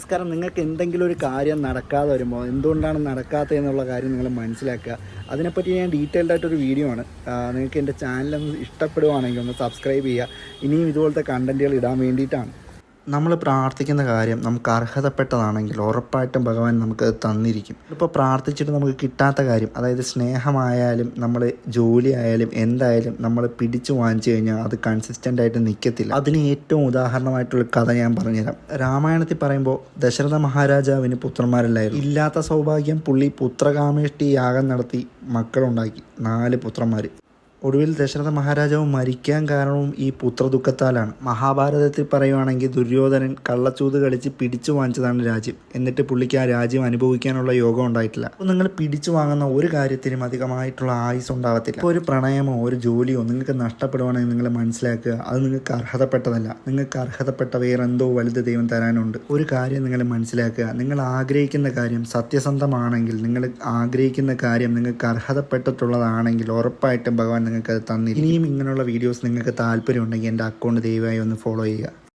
നമസ്കാരം. നിങ്ങൾക്ക് എന്തെങ്കിലും ഒരു കാര്യം നടക്കാതെ വരുമ്പോൾ എന്തുകൊണ്ടാണ് നടക്കാത്തത് എന്നുള്ള കാര്യം നിങ്ങൾ മനസ്സിലാക്കുക. അതിനെപ്പറ്റി ഞാൻ ഡീറ്റെയിൽഡ് ആയിട്ടൊരു വീഡിയോ ആണ്. നിങ്ങൾക്ക് എൻ്റെ ചാനലൊന്ന് ഇഷ്ടപ്പെടുവാണെങ്കിൽ ഒന്ന് സബ്സ്ക്രൈബ് ചെയ്യുക. ഇനിയും ഇതുപോലത്തെ കണ്ടൻറ്റുകൾ ഇടാൻ വേണ്ടിയിട്ടാണ്. നമ്മൾ പ്രാർത്ഥിക്കുന്ന കാര്യം നമുക്ക് അർഹതപ്പെട്ടതാണെങ്കിൽ ഉറപ്പായിട്ടും ഭഗവാൻ നമുക്കത് തന്നിരിക്കും. ഇപ്പോൾ പ്രാർത്ഥിച്ചിട്ട് നമുക്ക് കിട്ടാത്ത കാര്യം, അതായത് സ്നേഹമായാലും നമ്മൾ ജോലി ആയാലും എന്തായാലും നമ്മൾ പിടിച്ചു വാങ്ങിച്ചു കഴിഞ്ഞാൽ അത് കൺസിസ്റ്റൻ്റ് ആയിട്ട് നിൽക്കത്തില്ല. അതിന് ഏറ്റവും ഉദാഹരണമായിട്ടുള്ള കഥ ഞാൻ പറഞ്ഞുതരാം. രാമായണത്തിൽ പറയുമ്പോൾ ദശരഥ മഹാരാജാവിന് പുത്രന്മാരില്ലായിരുന്നു. ഇല്ലാത്ത സൗഭാഗ്യം പുള്ളി പുത്രകാമേഷ്ടി യാഗം നടത്തി മക്കളുണ്ടാക്കി, 4 പുത്രന്മാർ. ഒടുവിൽ ദശരഥ മഹാരാജാവ് മരിക്കാൻ കാരണവും ഈ പുത്രദുഃഖത്താലാണ്. മഹാഭാരതത്തിൽ പറയുവാണെങ്കിൽ ദുര്യോധനൻ കള്ളച്ചൂത് കളിച്ച് പിടിച്ചു വാങ്ങിച്ചതാണ് രാജ്യം. എന്നിട്ട് പുള്ളിക്ക് ആ രാജ്യം അനുഭവിക്കാനുള്ള യോഗം ഉണ്ടായിട്ടില്ല. അപ്പോൾ നിങ്ങൾ പിടിച്ചു വാങ്ങുന്ന ഒരു കാര്യത്തിനും അധികമായിട്ടുള്ള ആയുസ് ഉണ്ടാകത്തില്ല. ഇപ്പോൾ ഒരു പ്രണയമോ ഒരു ജോലിയോ നിങ്ങൾക്ക് നഷ്ടപ്പെടുവാണെങ്കിൽ നിങ്ങൾ മനസ്സിലാക്കുക, അത് നിങ്ങൾക്ക് അർഹതപ്പെട്ടതല്ല. നിങ്ങൾക്ക് അർഹതപ്പെട്ട വേറെ എന്തോ വലുത് ദൈവം തരാനുണ്ട്. ഒരു കാര്യം നിങ്ങൾ മനസ്സിലാക്കുക, നിങ്ങൾ ആഗ്രഹിക്കുന്ന കാര്യം സത്യസന്ധമാണെങ്കിൽ, നിങ്ങൾ ആഗ്രഹിക്കുന്ന കാര്യം നിങ്ങൾക്ക് അർഹതപ്പെട്ടിട്ടുള്ളതാണെങ്കിൽ ഉറപ്പായിട്ടും ഭഗവാൻ നിങ്ങൾക്ക് അത് തന്നിരിക്കും. ഇനിയും ഇങ്ങനെയുള്ള വീഡിയോസ് നിങ്ങൾക്ക് താല്പര്യമുണ്ടെങ്കിൽ എൻ്റെ അക്കൗണ്ട് ദയവായി ഒന്ന് ഫോളോ ചെയ്യുക.